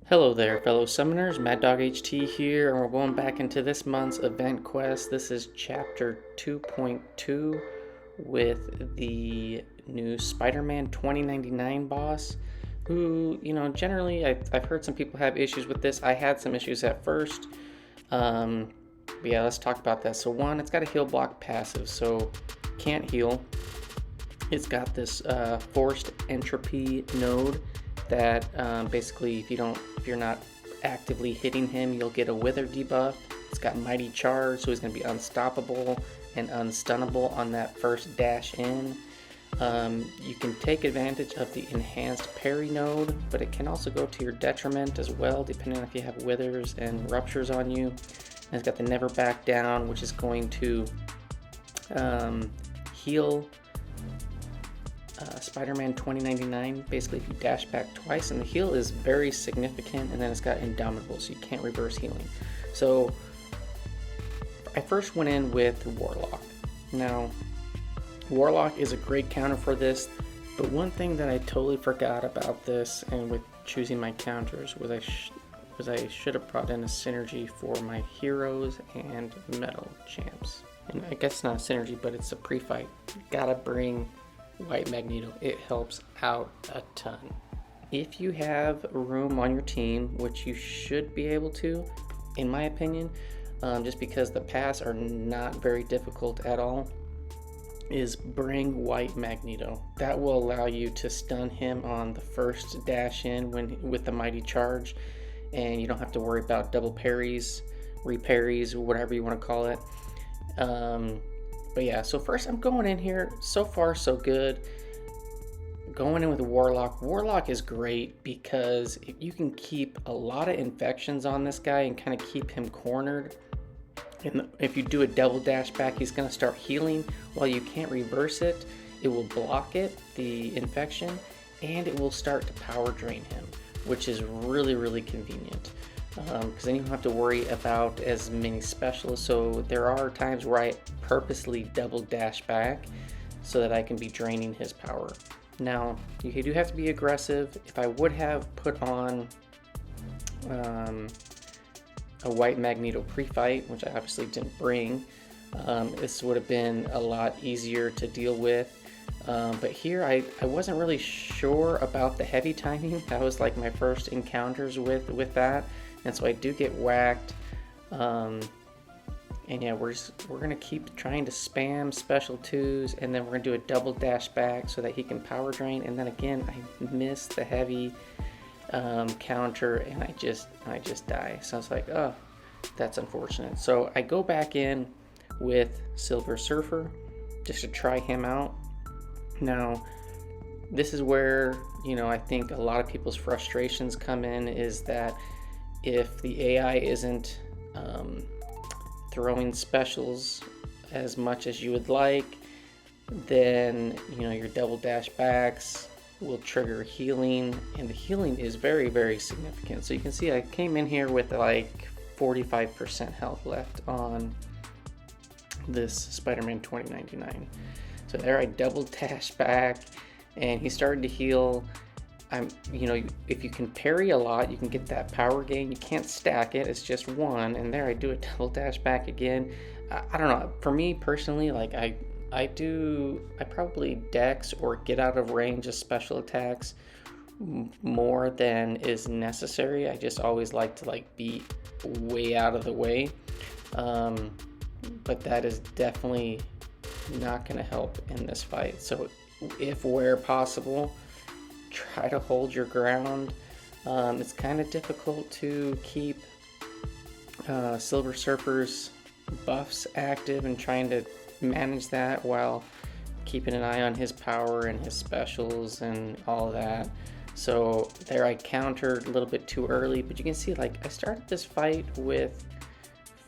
Hello there, fellow summoners. Mad Dog HT here, and we're going back into this month's event quest. This is chapter 2.2 with the new Spider-Man 2099 boss, who, generally I've heard some people have issues with this. I had some issues at first. But yeah, let's talk about that. So one, it's got a heal block passive, so can't heal. It's got this forced entropy node that basically if you're not actively hitting him, you'll get a wither debuff. It's got mighty charge, so he's going to be unstoppable and unstunnable on that first dash in. You can take advantage of the enhanced parry node, but it can also go to your detriment as well, depending on if you have withers and ruptures on you. And it's got the never back down, which is going to heal Spider-Man 2099, basically if you dash back twice, and the heal is very significant. And then it's got Indomitable, so you can't reverse healing. So I first went in with Warlock. Now Warlock is a great counter for this, but one thing that I totally forgot about this and with choosing my counters was I should have brought in a synergy for my heroes and metal champs. And I guess it's not a synergy, but it's a pre-fight. Gotta bring White Magneto. It helps out a ton. If you have room on your team, which you should be able to, in my opinion, just because the paths are not very difficult at all, is bring White Magneto. That will allow you to stun him on the first dash in with the mighty charge, and you don't have to worry about double parries, re-parries, whatever you want to call it. But yeah, so first I'm going in here, so far so good. Going in with Warlock. Warlock is great because you can keep a lot of infections on this guy and kind of keep him cornered. And if you do a double dash back, he's going to start healing. While you can't reverse it, it will block it, the infection, and it will start to power drain him, which is really, really convenient. Because then you don't have to worry about as many specialists. So there are times where I purposely double dash back so that I can be draining his power. Now, you do have to be aggressive. If I would have put on a White Magneto pre-fight, which I obviously didn't bring, this would have been a lot easier to deal with. But here I wasn't really sure about the heavy timing. That was like my first encounters with that. And so I do get whacked, and yeah, we're gonna keep trying to spam special twos, and then we're gonna do a double dash back so that he can power drain. And then again, I miss the heavy counter, and I just die. So I was like, oh, that's unfortunate. So I go back in with Silver Surfer just to try him out. Now, this is where I think a lot of people's frustrations come in, is that if the AI isn't throwing specials as much as you would like, then your double dash backs will trigger healing, and the healing is very, very significant. So you can see I came in here with like 45% health left on this Spider-Man 2099. So there I double dash back, and he started to heal. If you can parry a lot, you can get that power gain. You can't stack it, it's just one. And there I do a double dash back again. I don't know, for me personally, like I probably dex or get out of range of special attacks more than is necessary. I just always like to be way out of the way. But that is definitely not going to help in this fight. So if where possible, try to hold your ground. It's kind of difficult to keep Silver Surfer's buffs active and trying to manage that while keeping an eye on his power and his specials and all that. So there I countered a little bit too early, but you can see I started this fight with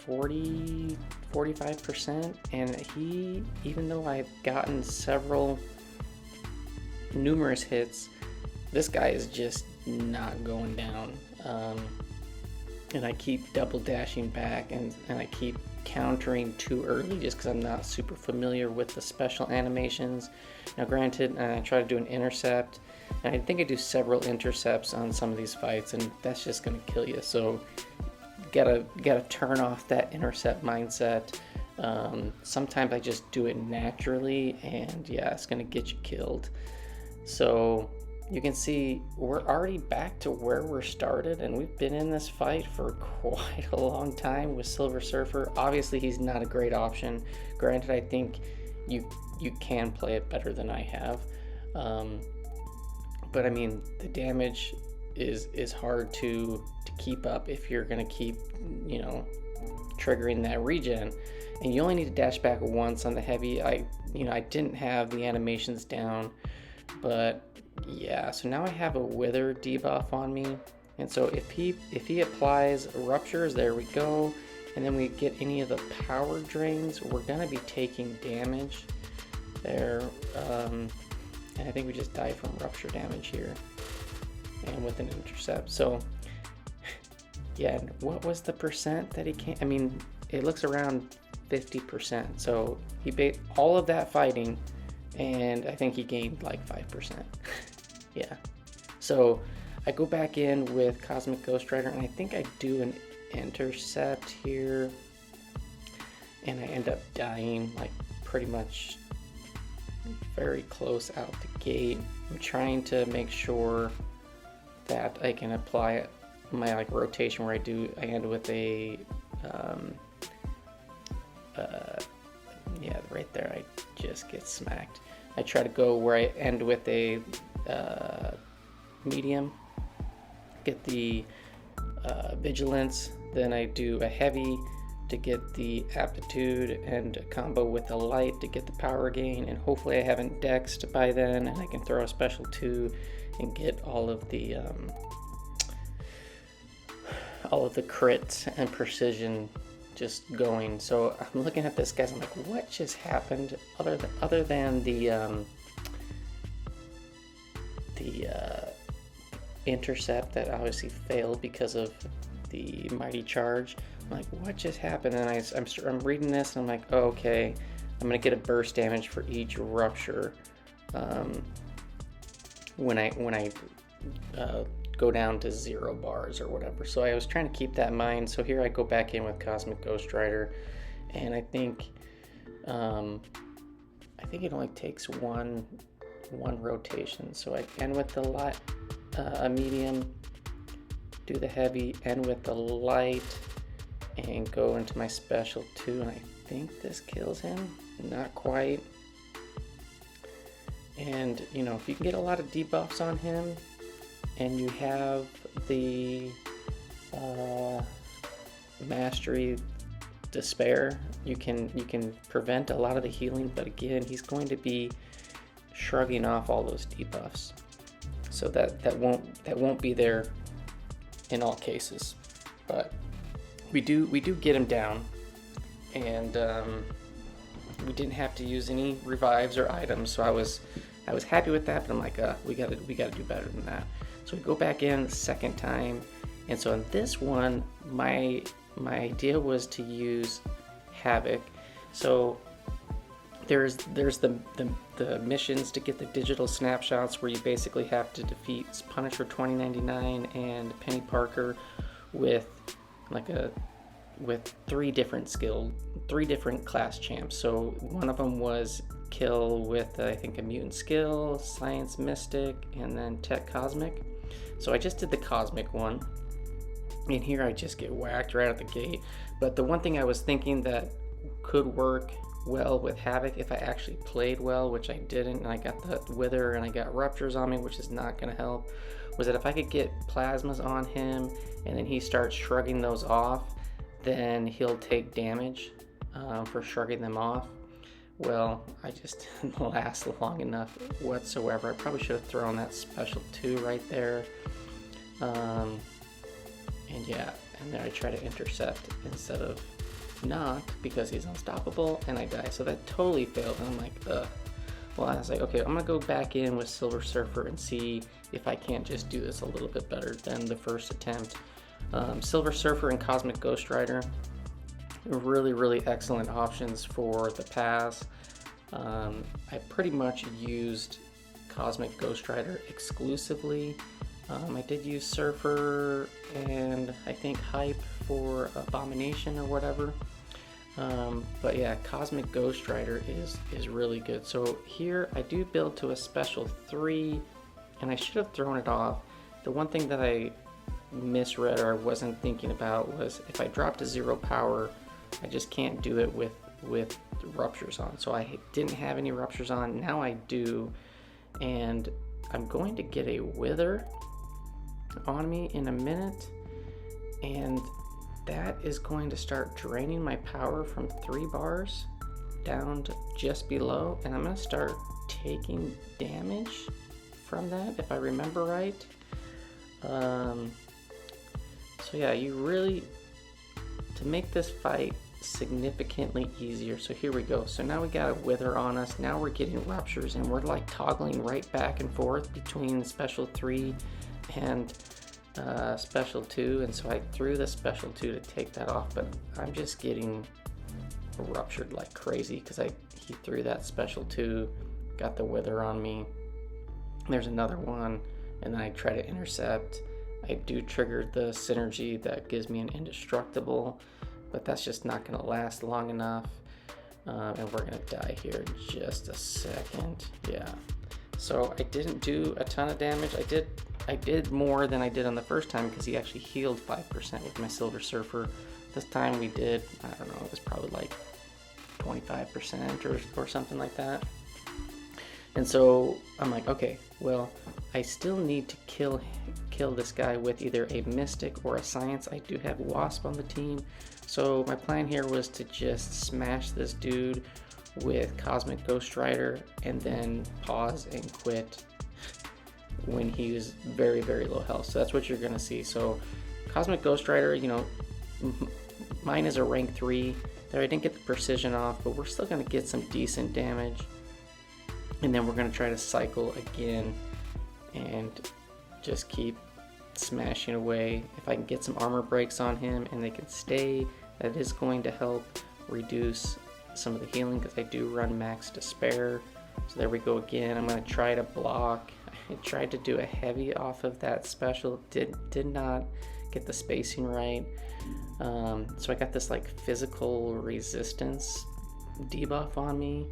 45%, and he, even though I've gotten numerous hits, this guy is just not going down. And I keep double dashing back, and I keep countering too early just because I'm not super familiar with the special animations. Now granted, I try to do an intercept, And I think I do several intercepts on some of these fights, and that's just gonna kill you. So gotta turn off that intercept mindset. Sometimes I just do it naturally, and yeah, it's gonna get you killed. So you can see we're already back to where we're started, and we've been in this fight for quite a long time with Silver Surfer. Obviously, he's not a great option. Granted, I think you can play it better than I have. But I mean, the damage is hard to keep up if you're gonna keep, you know, triggering that regen. And you only need to dash back once on the heavy. I didn't have the animations down, but yeah, so now I have a wither debuff on me, and so if he applies ruptures, there we go, and then we get any of the power drains, we're gonna be taking damage there. And I think we just die from rupture damage here, and with an intercept. So yeah, what was the percent that he can't? I mean, it looks around 50%. So he bait all of that fighting, and I think he gained like 5%. Yeah. So I go back in with Cosmic Ghost Rider, and I think I do an intercept here, and I end up dying like pretty much very close out the gate. I'm trying to make sure that I can apply my like rotation where I end with a yeah, right there I just get smacked. I try to go where I end with a medium, get the vigilance, then I do a heavy to get the aptitude, and a combo with a light to get the power gain, and hopefully I haven't dexed by then, and I can throw a special 2 and get all of the crits and precision just going. So I'm looking at this, guys, I'm like, what just happened? Other than the intercept that obviously failed because of the mighty charge. I'm like, what just happened? And I'm reading this, and I'm like, oh, okay, I'm gonna get a burst damage for each rupture when I go down to 0 bars or whatever. So I was trying to keep that in mind. So here I go back in with Cosmic Ghost Rider, and I think it only takes one rotation. So I end with the light, medium, do the heavy, end with the light, and go into my special 2, and I think this kills him. Not quite. And you know, if you can get a lot of debuffs on him, and you have the mastery despair, you can prevent a lot of the healing. But again, he's going to be shrugging off all those debuffs, so that won't be there in all cases. But we do get him down, and we didn't have to use any revives or items, so I was happy with that. But I'm like, we gotta do better than that. So we go back in the second time, and so in this one, my idea was to use Havok. So there's the missions to get the digital snapshots, where you basically have to defeat Punisher 2099 and Penny Parker with three different class champs. So one of them was kill with I think a mutant skill, science mystic, and then tech cosmic. So I just did the cosmic one, and here I just get whacked right at the gate. But the one thing I was thinking that could work well with Havok if I actually played well, which I didn't, and I got the wither and I got ruptures on me, which is not going to help, was that if I could get plasmas on him and then he starts shrugging those off, then he'll take damage for shrugging them off. Well, I just didn't last long enough whatsoever. I probably should have thrown that special 2 right there. And yeah, and then I try to intercept instead of not, because he's unstoppable, and I die. So that totally failed, and I'm like, ugh. Well, I was like, okay, I'm gonna go back in with Silver Surfer and see if I can't just do this a little bit better than the first attempt. Silver Surfer and Cosmic Ghost Rider, really excellent options for the pass. I pretty much used Cosmic Ghost Rider exclusively. I did use Surfer and I think Hype for Abomination or whatever. But yeah, Cosmic Ghost Rider is really good. So here I do build to a special 3, and I should have thrown it off. The one thing that I misread or wasn't thinking about was if I drop to 0 power, I just can't do it with ruptures on. So I didn't have any ruptures on. Now I do, and I'm going to get a Wither on me in a minute, and that is going to start draining my power from 3 bars down to just below, and I'm going to start taking damage from that if I remember right. So yeah, you really, to make this fight significantly easier, so here we go. So now we got a Wither on us, now we're getting ruptures, and we're like toggling right back and forth between special 3 and special 2, and so I threw the special 2 to take that off, but I'm just getting ruptured like crazy because he threw that special 2, got the Wither on me. There's another one, and then I try to intercept. I do trigger the synergy that gives me an indestructible, but that's just not going to last long enough, and we're going to die here in just a second. Yeah, so I didn't do a ton of damage. I did more than I did on the first time because he actually healed 5% with my Silver Surfer. This time we did, I don't know, it was probably like 25% or something like that. And so I'm like, okay, well, I still need to kill this guy with either a Mystic or a Science. I do have Wasp on the team. So my plan here was to just smash this dude with Cosmic Ghost Rider and then pause and quit when he was very, very low health. So that's what you're gonna see. So Cosmic Ghost Rider, you know, mine is a rank 3. There I didn't get the precision off, but we're still gonna get some decent damage. And then we're gonna try to cycle again and just keep smashing away. If I can get some armor breaks on him and they can stay, that is going to help reduce some of the healing because I do run max despair. So there we go again. I'm gonna try to block. I tried to do a heavy off of that special, did not get the spacing right. So I got this like physical resistance debuff on me.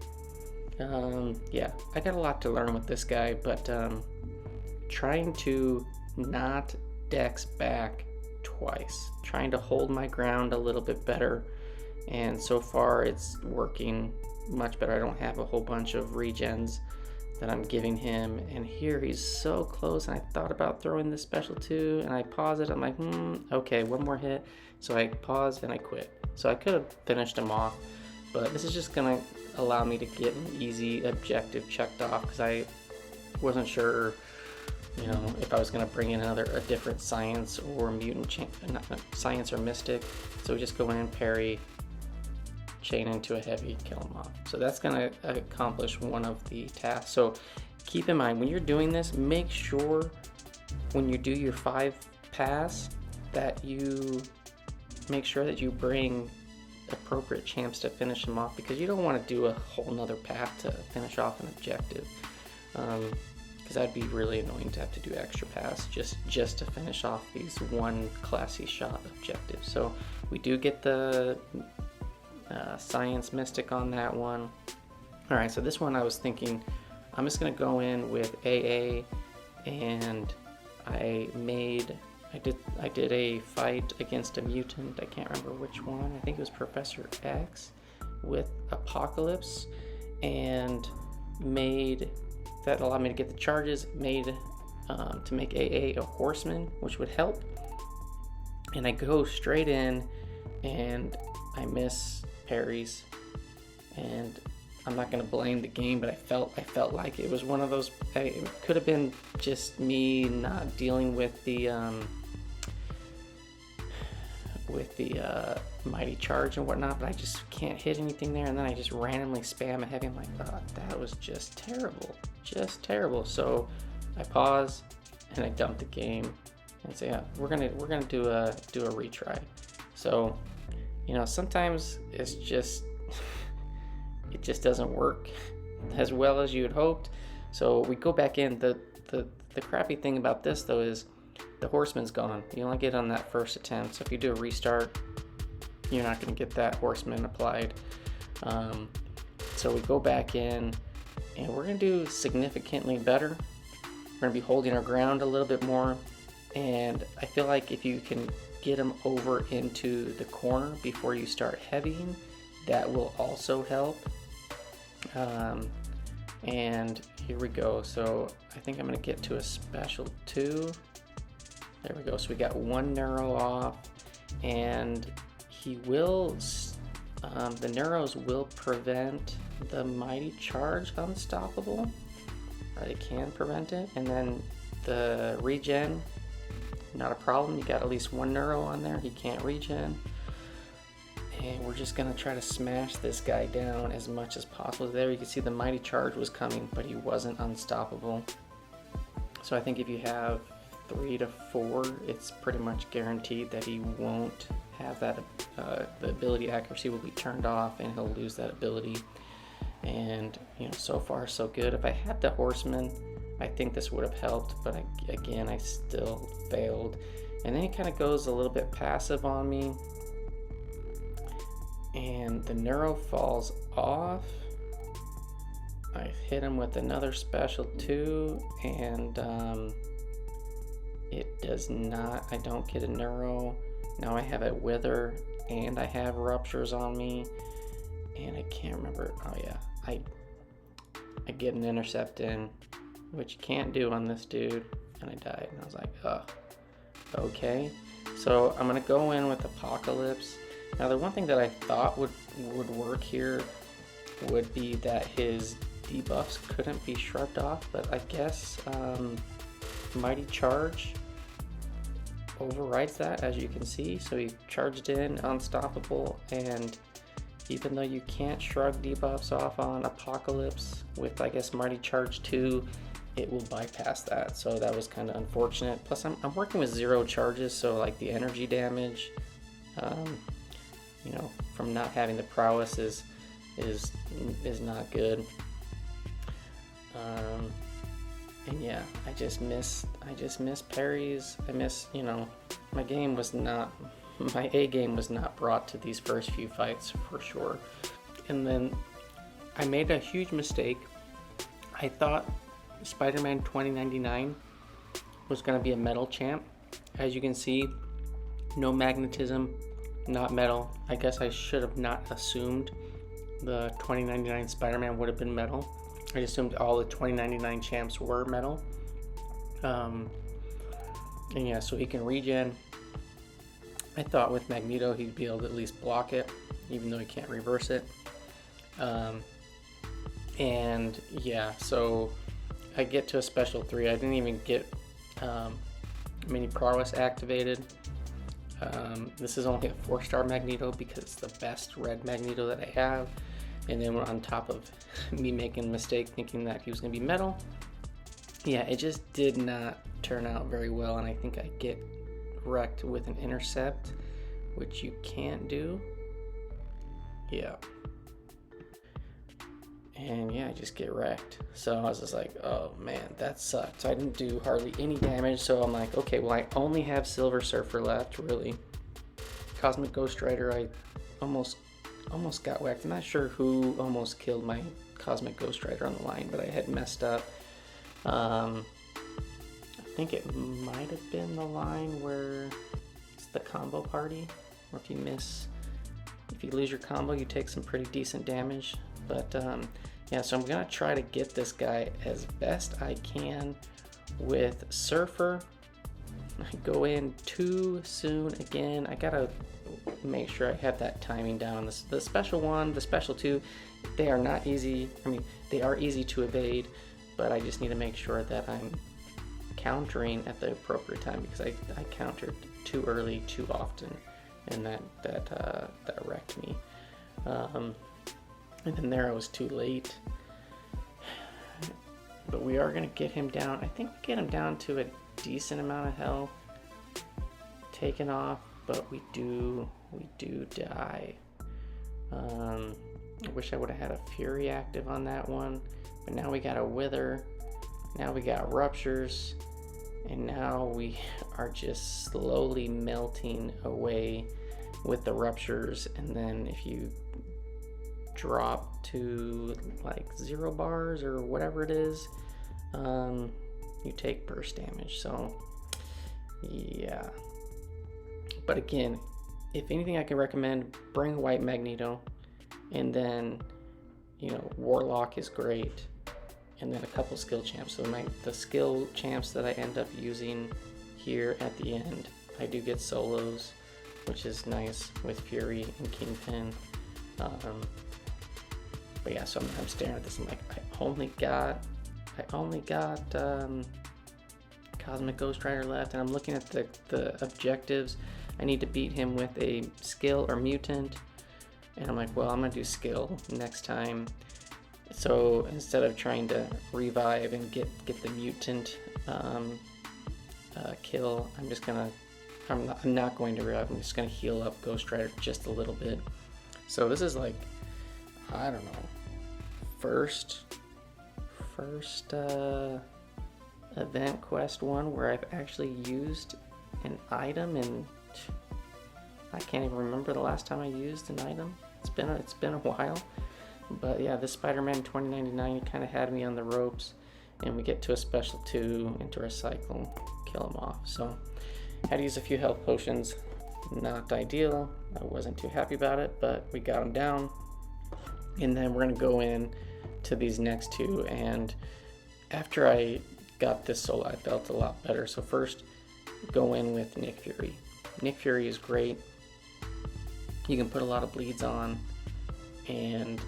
Yeah, I got a lot to learn with this guy, but trying to not dex back twice, trying to hold my ground a little bit better, and so far it's working much better. I don't have a whole bunch of regens that I'm giving him, and here he's so close, and I thought about throwing this special 2, and I pause it. I'm like, okay, one more hit. So I paused and I quit. So I could have finished him off, but this is just gonna allow me to get an easy objective checked off because I wasn't sure, you know, if I was gonna bring in a different Science or mutant Science or Mystic. So we just go in and parry, chain into a heavy, kill him off. So that's gonna accomplish one of the tasks. So keep in mind when you're doing this, make sure when you do your 5 pass that you make sure that you bring appropriate champs to finish them off, because you don't want to do a whole nother path to finish off an objective, because that'd be really annoying to have to do extra paths just to finish off these one classy shot objectives. So we do get the Science Mystic on that one. All right, so this one I was thinking I'm just gonna go in with AA, and I did a fight against a mutant. I can't remember which one. I think it was Professor X with Apocalypse, and made that allowed me to get the charges. Made to make AA a horseman, which would help. And I go straight in, and I miss parries, and I'm not going to blame the game, but I felt like it was one of those. It could have been just me not dealing with the mighty charge and whatnot, but I just can't hit anything there, and then I just randomly spam a heavy. I'm like, oh, that was just terrible. So I pause and I dump the game and say, yeah, we're gonna do a retry. So, you know, sometimes it's just it just doesn't work as well as you had hoped, So we go back in. The crappy thing about this though is the horseman's gone. You only get on that first attempt. So if you do a restart, you're not going to get that horseman applied. So we go back in and we're going to do significantly better. We're going to be holding our ground a little bit more. And I feel like if you can get them over into the corner before you start heavying, that will also help. And here we go. So I think I'm going to get to a special 2. There we go. So we got 1 neuro off, and he will, the neuros will prevent the mighty charge unstoppable, or they can prevent it. And then the regen, not a problem. You got at least 1 neuro on there. He can't regen. And we're just gonna try to smash this guy down as much as possible. There you can see the mighty charge was coming, but he wasn't unstoppable. So I think if you have 3 to 4, it's pretty much guaranteed that he won't have that, the ability accuracy will be turned off and he'll lose that ability. And you know, so far so good. If I had the horseman, I think this would have helped, but again, I still failed. And then he kind of goes a little bit passive on me, and the neuro falls off. I hit him with another special 2, and it does not, I don't get a neuro. Now I have a wither and I have ruptures on me, and I can't remember. Oh yeah, I get an intercept in, which you can't do on this dude, and I died. And I was like, oh, okay. So I'm gonna go in with Apocalypse. Now the one thing that I thought would work here would be that his debuffs couldn't be shrugged off, but I guess Mighty Charge overrides that, as you can see. So he charged in unstoppable, and even though you can't shrug debuffs off on Apocalypse with, I guess, Mighty Charge 2, it will bypass that. So that was kind of unfortunate. Plus I'm working with 0 charges, so like the energy damage, you know, from not having the prowess is not good. And yeah, I just miss parries. I miss, you know, my A game was not brought to these first few fights for sure. And then I made a huge mistake. I thought Spider-Man 2099 was going to be a metal champ. As you can see, no magnetism, not metal. I guess I should have not assumed the 2099 Spider-Man would have been metal. I assumed all the 2099 champs were metal. And yeah, so he can regen. I thought with Magneto he'd be able to at least block it, even though he can't reverse it. And yeah, so I get to a special 3. I didn't even get mini prowess activated. This is only a 4-star Magneto because it's the best red Magneto that I have. And then we're on top of me making a mistake thinking that he was going to be metal. Yeah, it just did not turn out very well, and I think I get wrecked with an intercept, which you can't do. Yeah. And yeah, I just get wrecked. So I was just like, oh man, that sucked. So I didn't do hardly any damage, so I'm like, okay, well I only have Silver Surfer left, really. Cosmic Ghost Rider, I almost got whacked. I'm not sure who almost killed my Cosmic Ghost Rider on the line, but I had messed up. I think it might have been the line where it's the combo party, or if you lose your combo, you take some pretty decent damage. But yeah, so I'm gonna try to get this guy as best I can with Surfer. I go in too soon again. I gotta make sure I have that timing down. The special 1, the special 2, they are not easy. I mean, they are easy to evade, but I just need to make sure that I'm countering at the appropriate time, because I countered too early too often, and that wrecked me. And then there I was too late. But we are gonna get him down. I think we get him down to a decent amount of health taken off, but we do die. I wish I would have had a Fury active on that one, but now we got a Wither. Now we got ruptures, and now we are just slowly melting away with the ruptures. And then if you drop to like 0 bars or whatever it is, you take burst damage. So yeah, but again, if anything I can recommend, bring White Magneto, and then Warlock is great, and then a couple skill champs. So the skill champs that I end up using here at the end, I do get solos, which is nice with Fury and Kingpin. But yeah, so I'm staring at this. I'm like, I only got Cosmic Ghost Rider left, and I'm looking at the objectives. I need to beat him with a skill or mutant, and I'm like, well, I'm gonna do skill next time. So instead of trying to revive and get the mutant kill, I'm not going to revive. I'm just gonna heal up Ghost Rider just a little bit. So this is like, I don't know, first event quest one where I've actually used an item, and I can't even remember the last time I used an item. It's been a while. But yeah, this Spider-Man 2099 kind of had me on the ropes, and we get to a special 2 into our cycle, kill him off. So had to use a few health potions. Not ideal. I wasn't too happy about it, but we got him down. And then we're gonna go in to these next 2, and after I got this solo, I felt a lot better. So first, go in with Nick Fury. Nick Fury is great. You can put a lot of bleeds on, and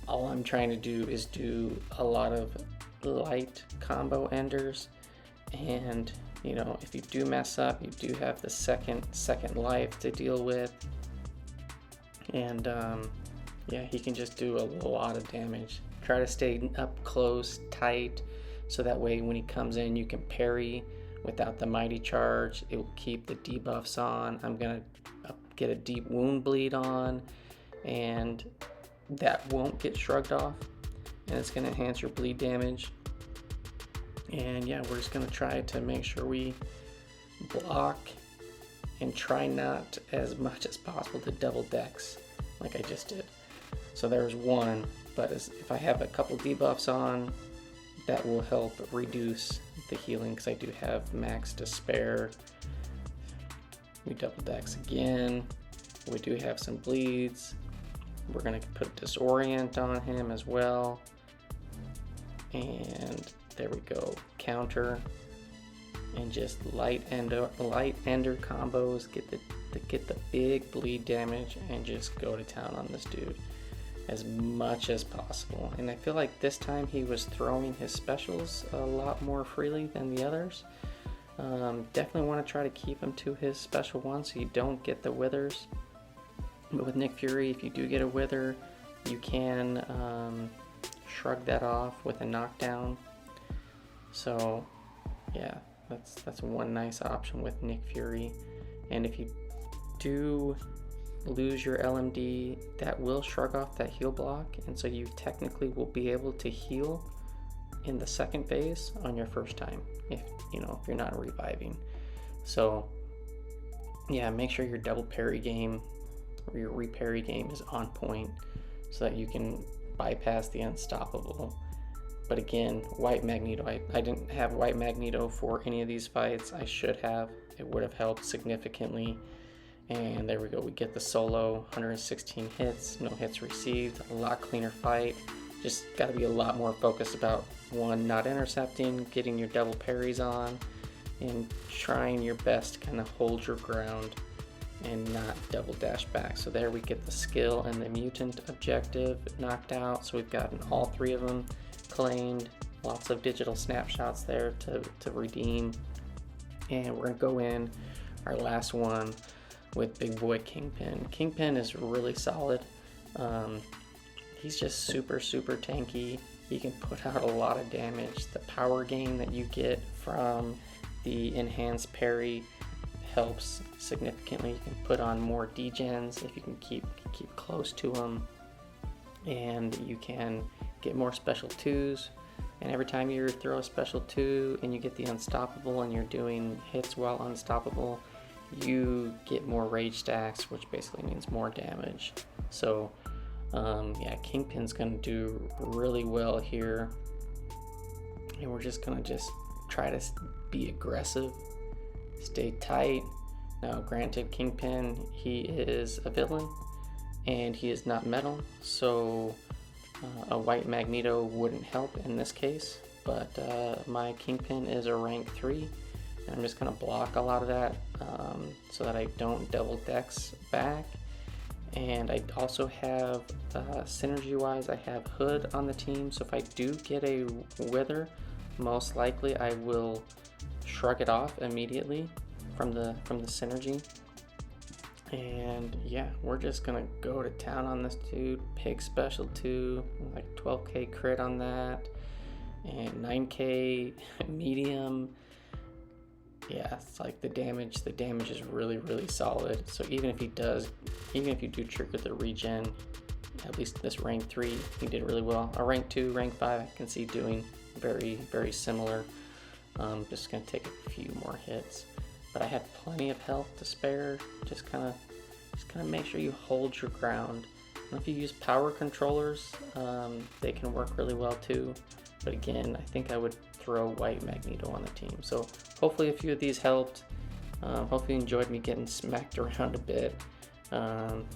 all I'm trying to do is do a lot of light combo enders. And if you do mess up, you do have the second life to deal with. And yeah, he can just do a lot of damage. Try to stay up close, tight, so that way when he comes in, you can parry without the mighty charge. It will keep the debuffs on. I'm gonna get a deep wound bleed on, and that won't get shrugged off, and it's gonna enhance your bleed damage. And yeah, we're just gonna try to make sure we block and try not as much as possible to double dex like I just did. So there's one, but if I have a couple debuffs on, that will help reduce the healing, because I do have max to spare. We double dex again. We do have some bleeds. We're gonna put disorient on him as well. And there we go, counter, and just light ender combos, get the big bleed damage, and just go to town on this dude as much as possible. And I feel like this time he was throwing his specials a lot more freely than the others. Definitely want to try to keep him to his special one so you don't get the withers. But with Nick Fury, if you do get a wither, you can shrug that off with a knockdown. So yeah, that's one nice option with Nick Fury. And if you do lose your LMD, that will shrug off that heal block, and so you technically will be able to heal in the second phase on your first time if you're not reviving. So yeah, make sure your double parry game or your re-parry game is on point so that you can bypass the unstoppable. But again, White Magneto, I didn't have White Magneto for any of these fights. I should have. It would have helped significantly. And there we go, we get the solo, 116 hits, no hits received, a lot cleaner fight. Just got to be a lot more focused about, one, not intercepting, getting your double parries on, and trying your best to kind of hold your ground and not double dash back. So there we get the skill and the mutant objective knocked out. So we've gotten all 3 of them claimed, lots of digital snapshots there to redeem. And we're gonna go in our last one with big boy Kingpin. Kingpin is really solid. He's just super tanky. He can put out a lot of damage. The power gain that you get from the enhanced parry helps significantly. You can put on more degens if you can keep close to him, and you can get more special 2s And every time you throw a special 2 and you get the unstoppable and you're doing hits while unstoppable, you get more rage stacks, which basically means more damage. So yeah, Kingpin's gonna do really well here. And we're just gonna try to be aggressive, stay tight. Now granted, Kingpin, he is a villain and he is not metal, so a White Magneto wouldn't help in this case, but my Kingpin is a rank 3, and I'm just going to block a lot of that so that I don't double dex back. And I also have, synergy-wise, I have Hood on the team, so if I do get a Wither, most likely I will shrug it off immediately from the synergy. And yeah, we're just gonna go to town on this dude. Pig special 2, like 12k crit on that, and 9k medium. Yeah, it's like the damage is really solid. So even if you do trigger the regen, at least this rank 3, he did really well. A rank 2, rank 5, I can see doing very similar. Just gonna take a few more hits. But I had plenty of health to spare. Just kind of make sure you hold your ground. And if you use power controllers, they can work really well too. But again, I think I would throw White Magneto on the team. So hopefully a few of these helped. Hopefully you enjoyed me getting smacked around a bit.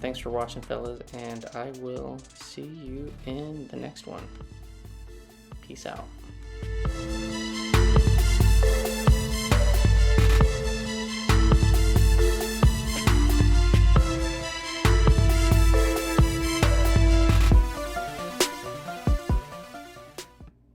Thanks for watching, fellas, and I will see you in the next one. Peace out.